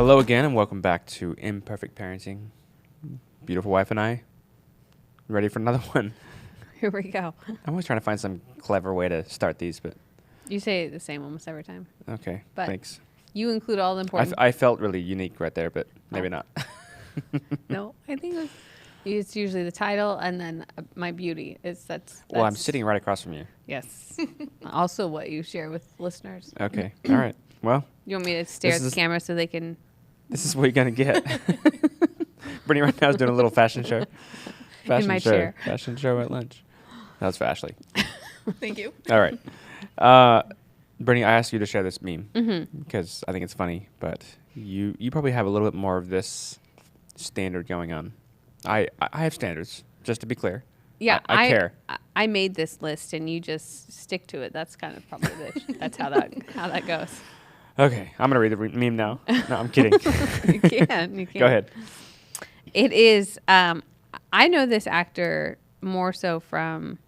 Hello again, and welcome back to Imperfect Parenting. Beautiful wife and I, ready for another one. Here we go. I'm always trying to find some clever way to start these, but You say it the same almost every time. okay, But thanks. You include all the important. I felt really unique right there, but maybe not. No, I think it's usually the title and then my beauty. That's Well, I'm sitting right across from you. Yes. Also, what you share with listeners. Okay, all right. Well, You want me to stare at the camera so they can? this is what you're gonna get. Brittany right now is doing a little fashion show. My chair. Fashion show at lunch. That was for Ashley. Thank you. All right. Brittany, I asked you to share this meme because I think it's funny, but you probably have a little bit more of this standard going on. I have standards, just to be clear. Yeah, I care. I made this list and you just stick to it. That's kind of probably that's how that goes. Okay, I'm gonna read the meme now. No, I'm kidding. You can. Go ahead. It is. I know this actor more so from,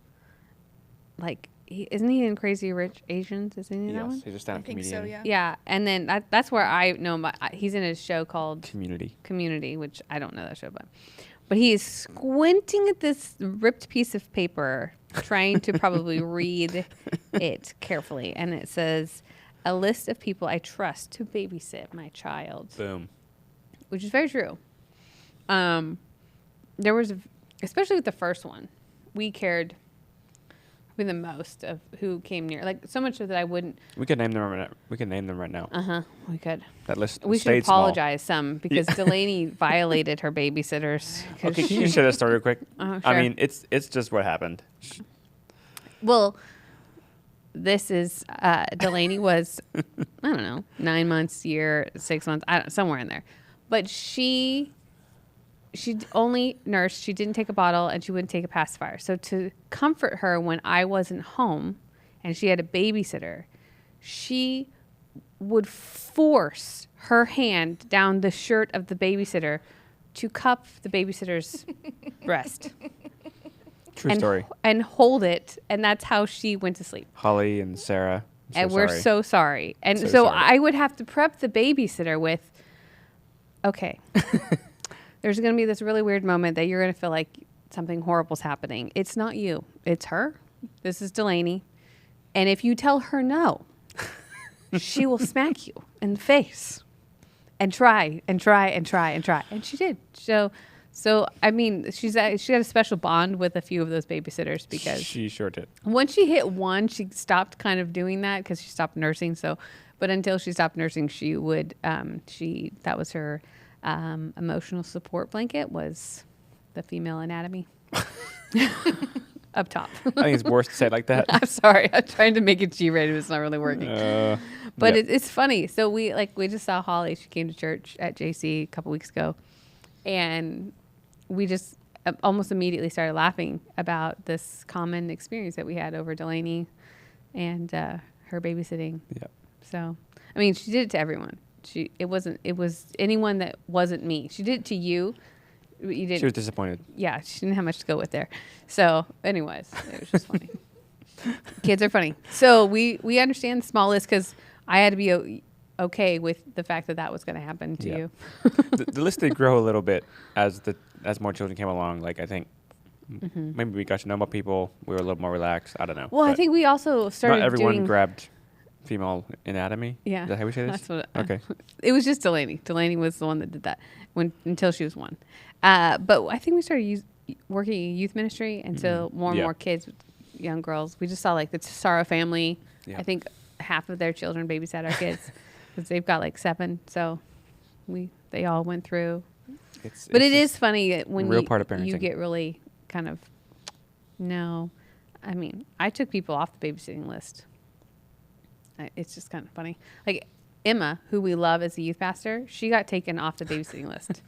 like, isn't he in Crazy Rich Asians? Isn't he in that one? He's a stand-up I think comedian. so, yeah. Yeah, and then that's where I know him. He's in a show called Community, which I don't know that show, but he is squinting at this ripped piece of paper, trying to probably read it carefully, and it says, "A list of people I trust to babysit my child." Boom. Which is very true. There was, especially with the first one, we cared probably the most of who came near. Like, so much so that I wouldn't. We could name them right now. We could name them right now. We could. That list. We should stayed small. apologize some because Delaney violated her babysitters. Okay, can you share that story real quick? Sure. I mean, it's just what happened. Well, this is Delaney was I don't know 9 months, year, 6 months, somewhere in there, but she only nursed. She didn't take a bottle and she wouldn't take a pacifier. So to comfort her when I wasn't home and she had a babysitter, she would force her hand down the shirt of the babysitter to cup the babysitter's breast. True story. And hold it. And that's how she went to sleep. Holly and Sarah. We're so sorry. And so I would have to prep the babysitter with, okay, there's going to be this really weird moment that you're going to feel like something horrible's happening. It's not you. It's her. This is Delaney. And if you tell her no, she will smack you in the face and try and try and try and try. And she did. So I mean, she got a special bond with a few of those babysitters because she sure did. Once she hit one, she stopped kind of doing that because she stopped nursing. But until she stopped nursing, she would that was her emotional support blanket was the female anatomy up top. I think it's worse to say it like that. I'm sorry. I'm trying to make it G-rated. It's not really working. But yeah. It's funny. So we just saw Holly. She came to church at JC a couple weeks ago, and we just almost immediately started laughing about this common experience that we had over Delaney and her babysitting. Yeah. So, I mean, she did it to everyone. It was anyone that wasn't me. She did it to you. But you didn't. She was disappointed. Yeah, she didn't have much to go with there. So, anyways, it was just funny. Kids are funny. So we understand the small list because I had to be okay with the fact that was going to happen to you. The list did grow a little bit as more children came along. Like, I think maybe we got to know more people. We were a little more relaxed. I don't know. Well, I think we also started not everyone grabbed female anatomy. Yeah. Is that how we say this? That's what okay. It was just Delaney. Delaney was the one that did that until she was one. But I think we started working in youth ministry, and so more and more kids, young girls. We just saw like the Tesaro family. Yeah. I think half of their children babysat our kids because they've got like 7. So they all went through. But it is funny when you get really kind of I mean, I took people off the babysitting list. It's just kind of funny. Like Emma, who we love as a youth pastor, she got taken off the babysitting list.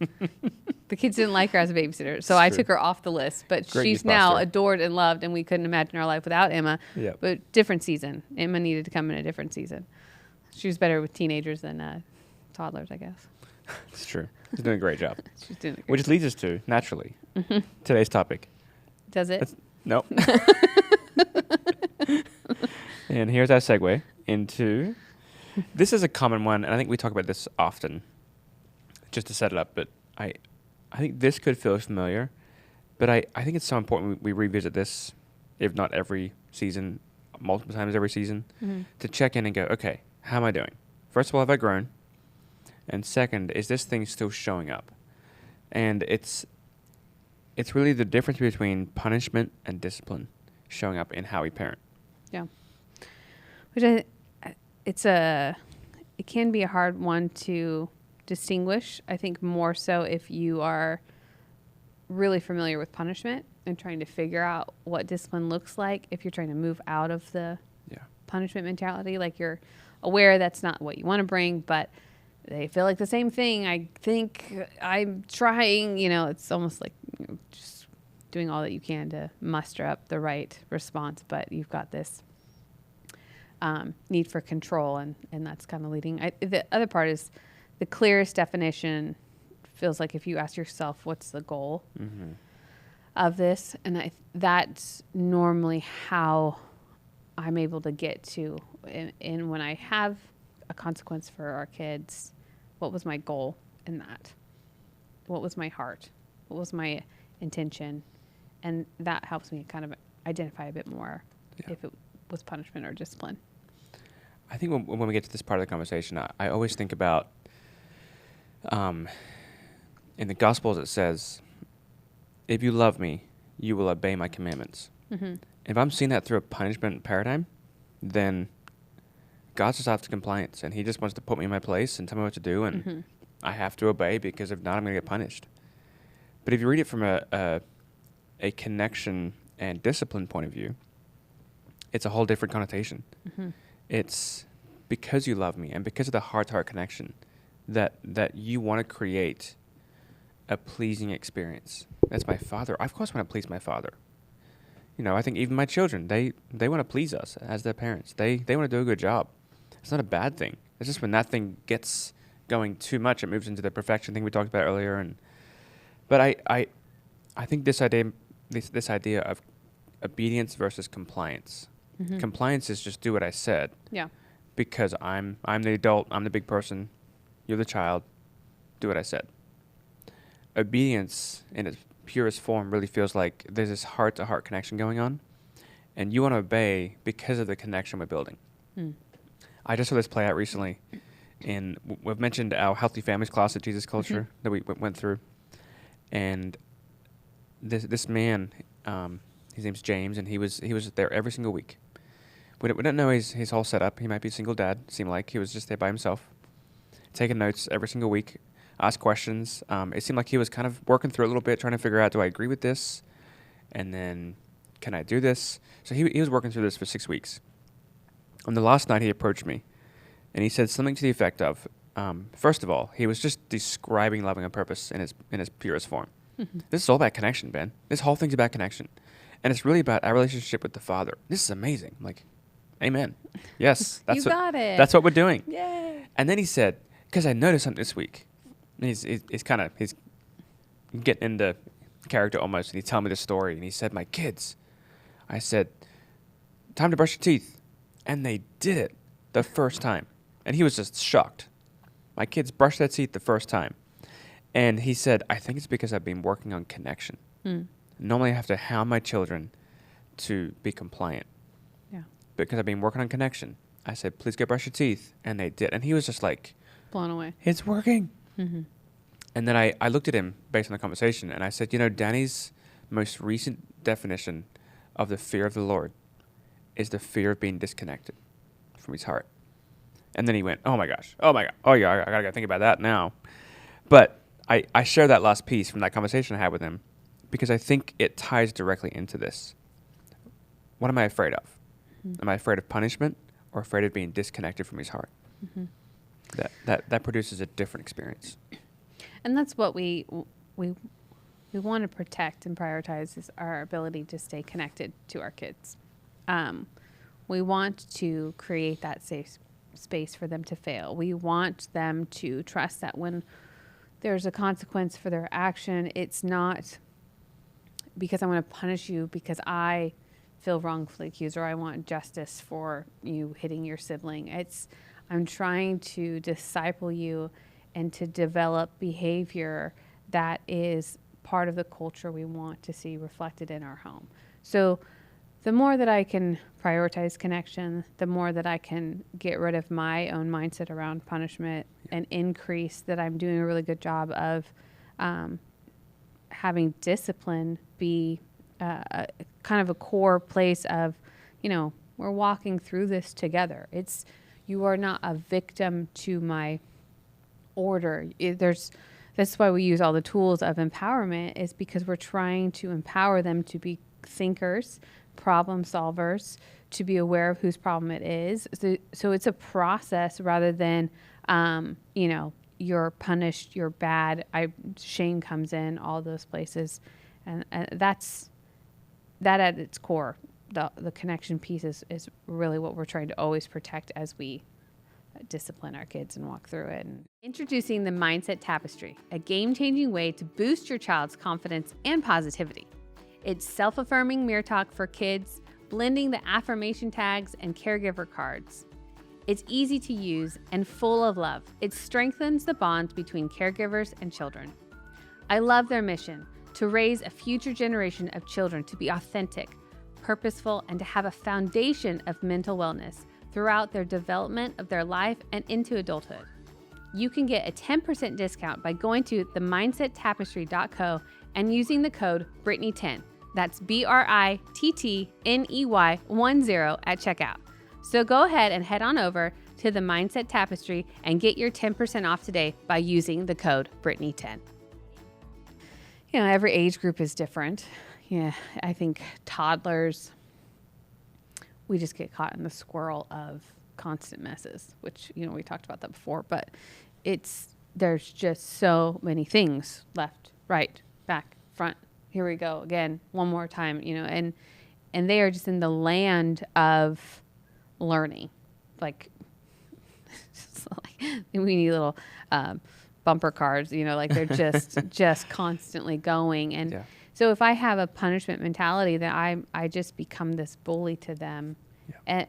The kids didn't like her as a babysitter, so I took her off the list. But she's now adored and loved, and we couldn't imagine our life without Emma. Yep. But different season. Emma needed to come in a different season. She was better with teenagers than toddlers, I guess. It's true. She's doing a great job. She's doing a great Which job. leads us to, naturally, today's topic. Does it? Nope. And here's our segue into, this is a common one, and I think we talk about this often, just to set it up, but I think this could feel familiar, but I think it's so important we revisit this, if not every season, multiple times every season, to check in and go, okay, how am I doing? First of all, have I grown? And second, is this thing still showing up? And it's really the difference between punishment and discipline showing up in how we parent. Yeah. Which it can be a hard one to distinguish. I think more so if you are really familiar with punishment and trying to figure out what discipline looks like. If you're trying to move out of the punishment mentality, like you're aware that's not what you want to bring, but they feel like the same thing. I think I'm trying, it's almost like just doing all that you can to muster up the right response, but you've got this need for control, and that's kind of leading. The other part is the clearest definition feels like if you ask yourself, what's the goal of this? And that's normally how I'm able to get to, and when I have a consequence for our kids, what was my goal in that? What was my heart? What was my intention? And that helps me kind of identify a bit more if it was punishment or discipline. I think when we get to this part of the conversation, I always think about, in the Gospels it says, if you love me, you will obey my commandments. If I'm seeing that through a punishment paradigm, then God's just after compliance, and he just wants to put me in my place and tell me what to do, and I have to obey, because if not, I'm going to get punished. But if you read it from a connection and discipline point of view, it's a whole different connotation. It's because you love me and because of the heart-to-heart connection that you want to create a pleasing experience. That's my father. I, of course, want to please my father. I think even my children, they want to please us as their parents. They want to do a good job. It's not a bad thing. It's just when that thing gets going too much, it moves into the perfection thing we talked about earlier. But I think this idea of obedience versus compliance. Compliance is just do what I said. Yeah. Because I'm the adult, I'm the big person, you're the child, do what I said. Obedience in its purest form really feels like there's this heart-to-heart connection going on, and you want to obey because of the connection we're building. I just saw this play out recently, and we've mentioned our Healthy Families class at Jesus Culture that we went through, and this man, his name's James, and he was there every single week. We don't know his whole setup. He might be a single dad, seemed like. He was just there by himself, taking notes every single week, ask questions. It seemed like he was kind of working through a little bit, trying to figure out, do I agree with this? And then, can I do this? So he was working through this for 6 weeks. On the last night, he approached me, and he said something to the effect of, first of all, he was just describing loving on purpose in his purest form. This is all about connection, Ben. This whole thing's about connection. And it's really about our relationship with the Father. This is amazing. Like, amen. Yes. That's you got it. That's what we're doing. Yay. And then he said, because I noticed something this week. And he's getting into character almost, and he's telling me the story. And he said, my kids, I said, time to brush your teeth. And they did it the first time. And he was just shocked. My kids brushed their teeth the first time. And he said, I think it's because I've been working on connection. Normally I have to hound my children to be compliant. Yeah. Because I've been working on connection. I said, please go brush your teeth. And they did. And he was just like, blown away. It's working. And then I looked at him based on the conversation, and I said, Danny's most recent definition of the fear of the Lord is the fear of being disconnected from his heart. And then he went, oh my gosh. Oh yeah, I gotta think about that now. But I share that last piece from that conversation I had with him because I think it ties directly into this. What am I afraid of? Am I afraid of punishment or afraid of being disconnected from his heart? That produces a different experience. And that's what we want to protect and prioritize is our ability to stay connected to our kids. We want to create that safe space for them to fail. We want them to trust that when there's a consequence for their action, it's not because I want to punish you because I feel wrongfully accused or I want justice for you hitting your sibling. I'm trying to disciple you and to develop behavior that is part of the culture we want to see reflected in our home. So the more that I can prioritize connection, the more that I can get rid of my own mindset around punishment and increase that I'm doing a really good job of having discipline be kind of a core place of, we're walking through this together. You are not a victim to my order. That's why we use all the tools of empowerment, is because we're trying to empower them to be thinkers, problem solvers, to be aware of whose problem it is. So it's a process rather than, you're punished, you're bad. Shame comes in, all those places. And that's that at its core. The connection piece is really what we're trying to always protect as we discipline our kids and walk through it. Introducing the Mindset Tapestry, a game-changing way to boost your child's confidence and positivity. It's self-affirming mirror talk for kids, blending the affirmation tags and caregiver cards. It's easy to use and full of love. It strengthens the bonds between caregivers and children. I love their mission to raise a future generation of children to be authentic, purposeful, and to have a foundation of mental wellness throughout their development of their life and into adulthood. You can get a 10% discount by going to themindsettapestry.co and using the code Brittany10. That's BRITTNEY10 at checkout. So go ahead and head on over to the Mindset Tapestry and get your 10% off today by using the code Brittany10. Every age group is different. I think toddlers, we just get caught in the swirl of constant messes, which, we talked about that before, but there's just so many things left, right, back, front. Here we go again, one more time, and they are just in the land of learning. Like we need little bumper cars, they're just constantly going. And so if I have a punishment mentality, then I just become this bully to them,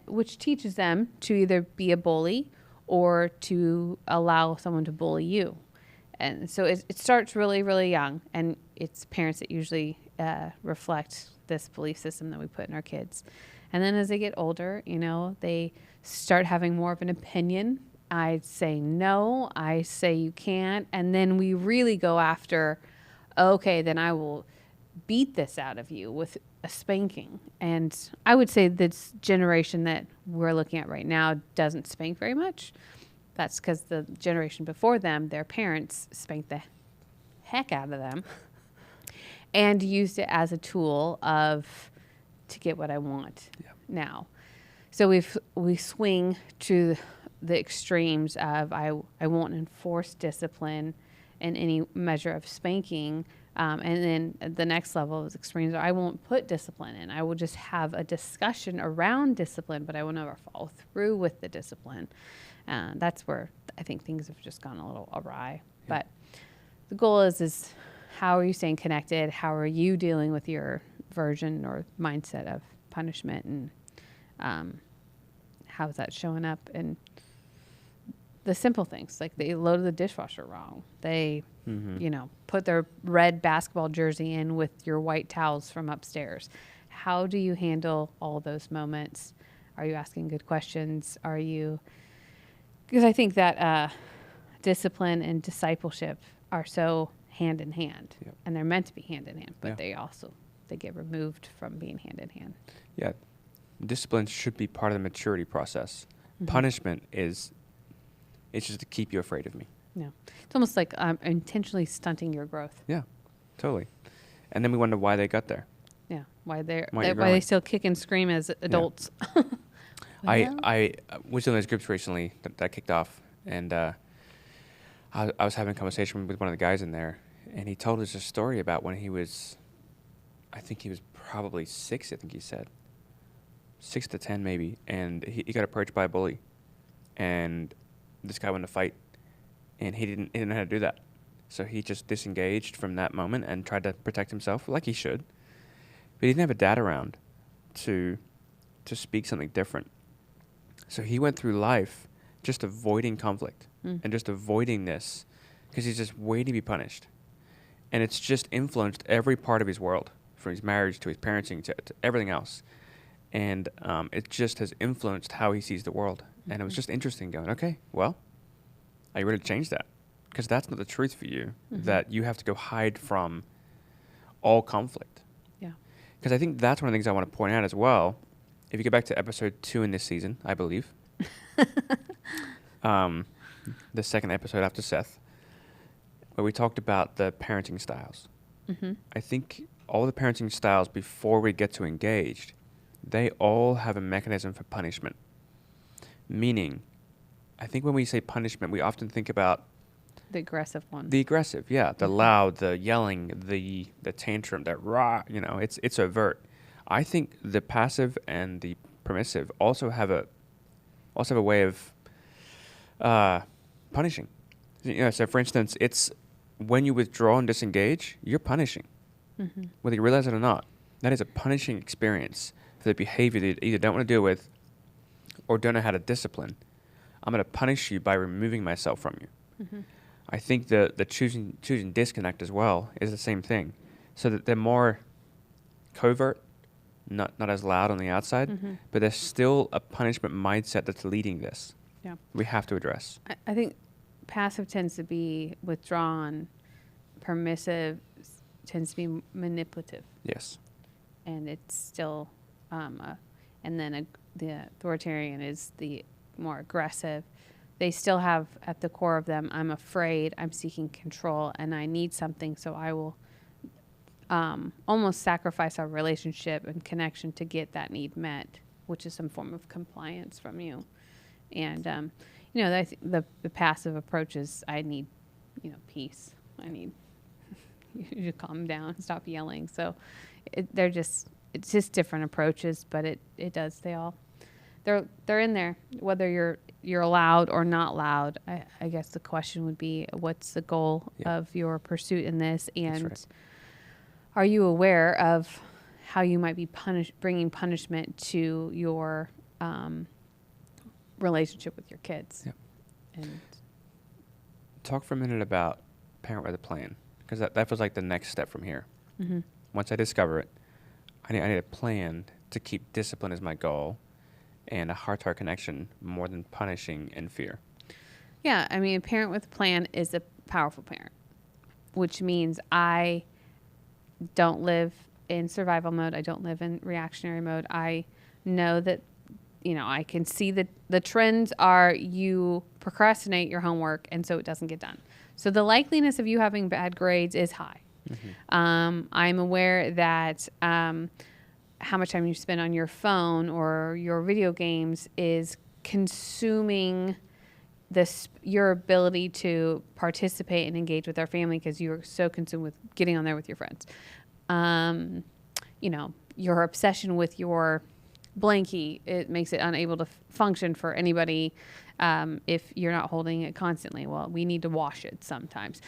which teaches them to either be a bully or to allow someone to bully you. And so it starts really, really young, and it's parents that usually reflect this belief system that we put in our kids. And then as they get older, they start having more of an opinion. I say no, I say you can't, and then we really go after, okay, then I will beat this out of you with a spanking. And I would say this generation that we're looking at right now doesn't spank very much. That's because the generation before them, their parents spanked the heck out of them and used it as a tool to get what I want now. So we swing to the extremes of I won't enforce discipline in any measure of spanking. And then the next level of extremes are I won't put discipline in. I will just have a discussion around discipline, but I will never follow through with the discipline. That's where I think things have just gone a little awry. But the goal is how are you staying connected? How are you dealing with your version or mindset of punishment, and how is that showing up? And the simple things, like they loaded the dishwasher wrong. They, put their red basketball jersey in with your white towels from upstairs. How do you handle all those moments? Are you asking good questions? Because I think that discipline and discipleship are so hand in hand, and they're meant to be hand in hand, but they get removed from being hand in hand. Yeah. Discipline should be part of the maturity process. Punishment it's just to keep you afraid of me. Yeah. It's almost like intentionally stunting your growth. Yeah, totally. And then we wonder why they got there. Yeah. Why they still kick and scream as adults. Yeah. I was in those groups recently that kicked off, and I was having a conversation with one of the guys in there, and he told us a story about when he was probably 6, I think he said. 6 to 10 maybe, and he got approached by a bully, and this guy wanted to fight, and he didn't know how to do that. So he just disengaged from that moment and tried to protect himself like he should. But he didn't have a dad around to speak something different. So he went through life just avoiding conflict and just avoiding this because he's just waiting to be punished. And it's just influenced every part of his world, from his marriage to his parenting to everything else. And it just has influenced how he sees the world. And it was just interesting going, okay, well, are you ready to change that? Because that's not the truth for you, that you have to go hide from all conflict. Yeah. Because I think that's one of the things I want to point out as well. If you go back to episode 2 in this season, I believe, the second episode after Seth, where we talked about the parenting styles. I think all the parenting styles before we get to engaged, they all have a mechanism for punishment. Meaning, I think when we say punishment, we often think about the aggressive one. The aggressive, yeah. The loud, the yelling, the tantrum, that rah, it's overt. I think the passive and the permissive also have a way of punishing. So for instance, it's when you withdraw and disengage, you're punishing, whether you realize it or not. That is a punishing experience for the behavior that you either don't want to deal with or don't know how to discipline. I'm going to punish you by removing myself from you. I think the choosing disconnect as well is the same thing. So that they're more covert, not as loud on the outside, but there's still a punishment mindset that's leading this. Yeah. We have to address. I think passive tends to be withdrawn, permissive tends to be manipulative. Yes. And it's still, and then the authoritarian is the more aggressive. They still have at the core of them, I'm afraid, I'm seeking control, and I need something, so I will almost sacrifice our relationship and connection to get that need met, which is some form of compliance from you. And, the passive approach is, I need, peace. I need you to calm down and stop yelling. So it's just different approaches, but they're in there, whether you're loud or not loud. I guess the question would be, what's the goal of your pursuit in this? And are you aware of how you might be bringing punishment to your relationship with your kids? Yep. And talk for a minute about parent with a plan, because that feels like the next step from here. Once I discover it, I need a plan to keep discipline as my goal, and a heart-to-heart connection more than punishing and fear. Yeah, I mean, a parent with a plan is a powerful parent, which means I don't live in survival mode. I don't live in reactionary mode. I know that, I can see that the trends are you procrastinate your homework, and so it doesn't get done. So the likeliness of you having bad grades is high. I'm aware that how much time you spend on your phone or your video games is consuming your ability to participate and engage with our family, because you're so consumed with getting on there with your friends. Your obsession with your blankie, it makes it unable to function for anybody if you're not holding it constantly. Well, we need to wash it sometimes.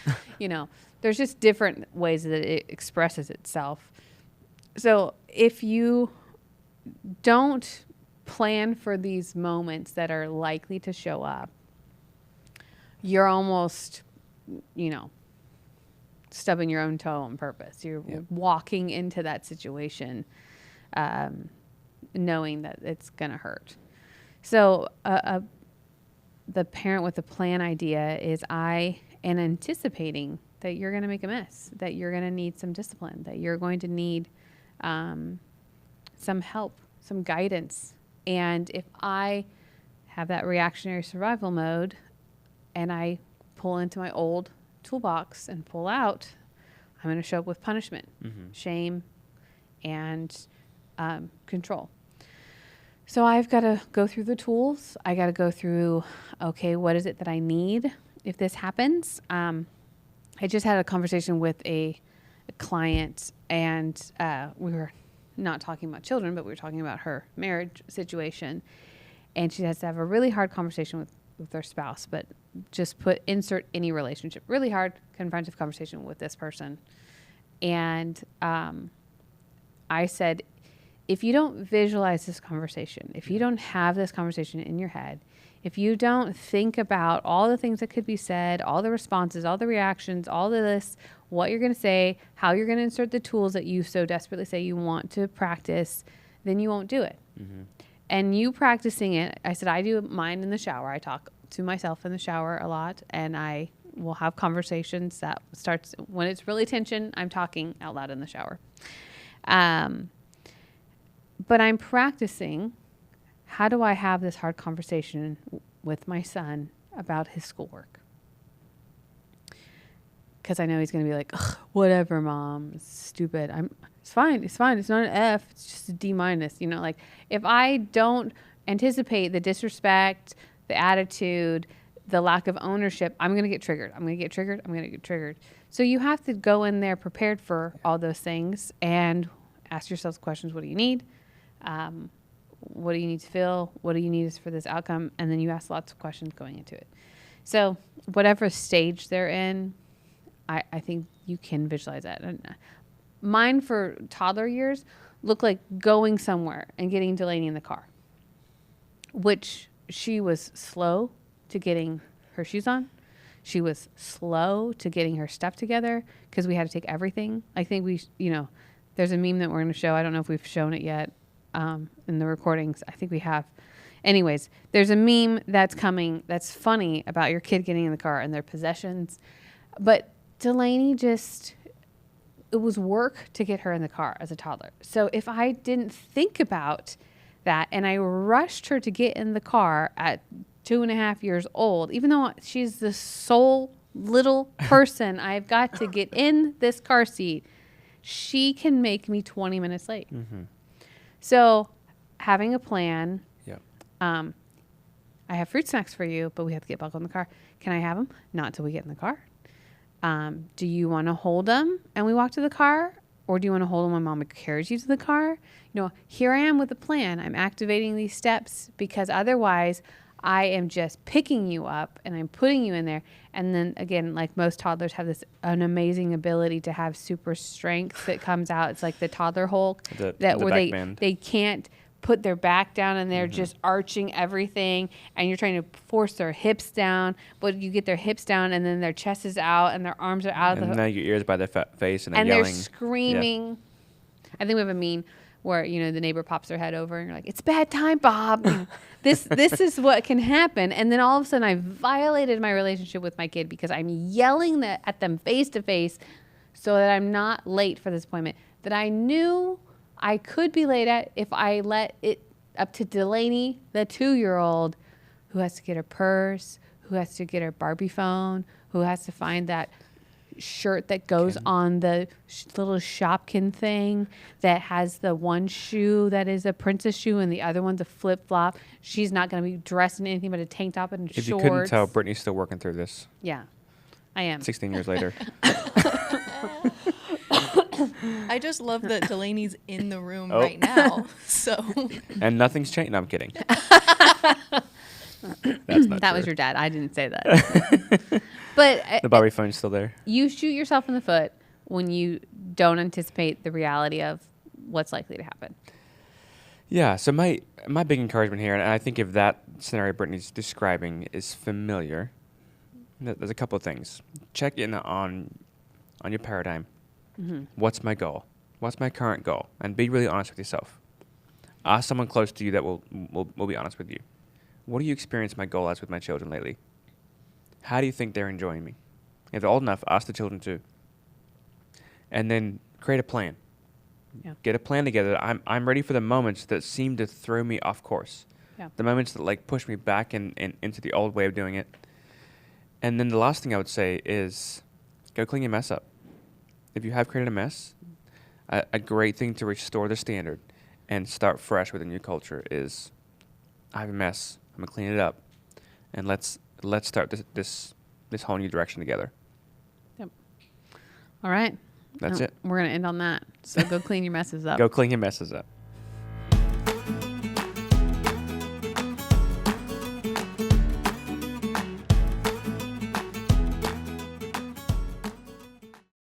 There's just different ways that it expresses itself. So if you don't plan for these moments that are likely to show up, you're almost, stubbing your own toe on purpose. You're walking into that situation knowing that it's going to hurt. So the parent with a plan idea is and anticipating that you're going to make a mess, that you're going to need some discipline, that you're going to need some help, some guidance. And if I have that reactionary survival mode and I pull into my old toolbox and pull out, I'm going to show up with punishment, shame, and control. So I've got to go through the tools. I got to go through, okay, what is it that I need if this happens? I just had a conversation with a client, and we were not talking about children, but we were talking about her marriage situation. And she has to have a really hard conversation with her spouse, but just insert any relationship. Really hard, confrontive conversation with this person. And I said, if you don't visualize this conversation, if you don't have this conversation in your head, if you don't think about all the things that could be said, all the responses, all the reactions, all of this, what you're going to say, how you're going to insert the tools that you so desperately say you want to practice, then you won't do it. Mm-hmm. And you practicing it, I said, I do mine in the shower. I talk to myself in the shower a lot, and I will have conversations that starts when it's really tension. I'm talking out loud in the shower. But I'm practicing, how do I have this hard conversation with my son about his schoolwork? Because I know he's going to be like, whatever, Mom, it's stupid. It's fine. It's not an F. It's just a D-. Like if I don't anticipate the disrespect, the attitude, the lack of ownership, I'm going to get triggered. I'm going to get triggered. So you have to go in there prepared for all those things and ask yourselves questions. What do you need? What do you need to feel? What do you need for this outcome? And then you ask lots of questions going into it. So whatever stage they're in, I think you can visualize that. And mine for toddler years looked like going somewhere and getting Delaney in the car, which she was slow to getting her shoes on. She was slow to getting her stuff together because we had to take everything. I think there's a meme that we're going to show. I don't know if we've shown it yet in the recordings. I think we have. Anyways, there's a meme that's coming that's funny about your kid getting in the car and their possessions. But Delaney it was work to get her in the car as a toddler. So if I didn't think about that and I rushed her to get in the car at 2.5 years old, even though she's the sole little person I've got to get in this car seat, she can make me 20 minutes late. Mm-hmm. So having a plan. Yep. I have fruit snacks for you, but we have to get back in the car. Can I have them? Not until we get in the car. Do you want to hold them and we walk to the car? Or do you want to hold them when Mama carries you to the car? Here I am with a plan. I'm activating these steps because otherwise I am just picking you up and I'm putting you in there. And then again, like most toddlers have an amazing ability to have super strength that comes out. It's like the toddler Hulk where they can't put their back down and they're just arching everything and you're trying to force their hips down, but you get their hips down and then their chest is out and their arms are out. And now your ears by their face and they're yelling. They're screaming. Yeah. I think we have a meme where, the neighbor pops their head over and you're like, it's bad time, Bob. This is what can happen. And then all of a sudden I violated my relationship with my kid because I'm yelling at them face to face so that I'm not late for this appointment that I knew I could be late at if I let it up to Delaney, the 2-year-old, who has to get her purse, who has to get her Barbie phone, who has to find that shirt that goes on the little Shopkin thing that has the one shoe that is a princess shoe and the other one's a flip-flop. She's not going to be dressed in anything but a tank top and shorts. If you couldn't tell, Brittany's still working through this. Yeah, I am. 16 years later. I just love that Delaney's in the room right now. So and nothing's changed. No, I'm kidding. That's not that true. was your dad. I didn't say that. But the Barbie phone's still there. You shoot yourself in the foot when you don't anticipate the reality of what's likely to happen. Yeah. So my big encouragement here, and I think if that scenario Brittany's describing is familiar, there's a couple of things. Check in on your paradigm. Mm-hmm. What's my goal? What's my current goal? And be really honest with yourself. Ask someone close to you that will be honest with you. What do you experience my goal as with my children lately? How do you think they're enjoying me? If they're old enough, ask the children too. And then create a plan. Yeah. Get a plan together. I'm ready for the moments that seem to throw me off course. Yeah. The moments that push me back into the old way of doing it. And then the last thing I would say is go clean your mess up. If you have created a mess, a great thing to restore the standard and start fresh with a new culture is, I have a mess. I'm gonna clean it up, and let's start this whole new direction together. Yep. All right. That's it. We're gonna end on that. So go clean your messes up. Go clean your messes up.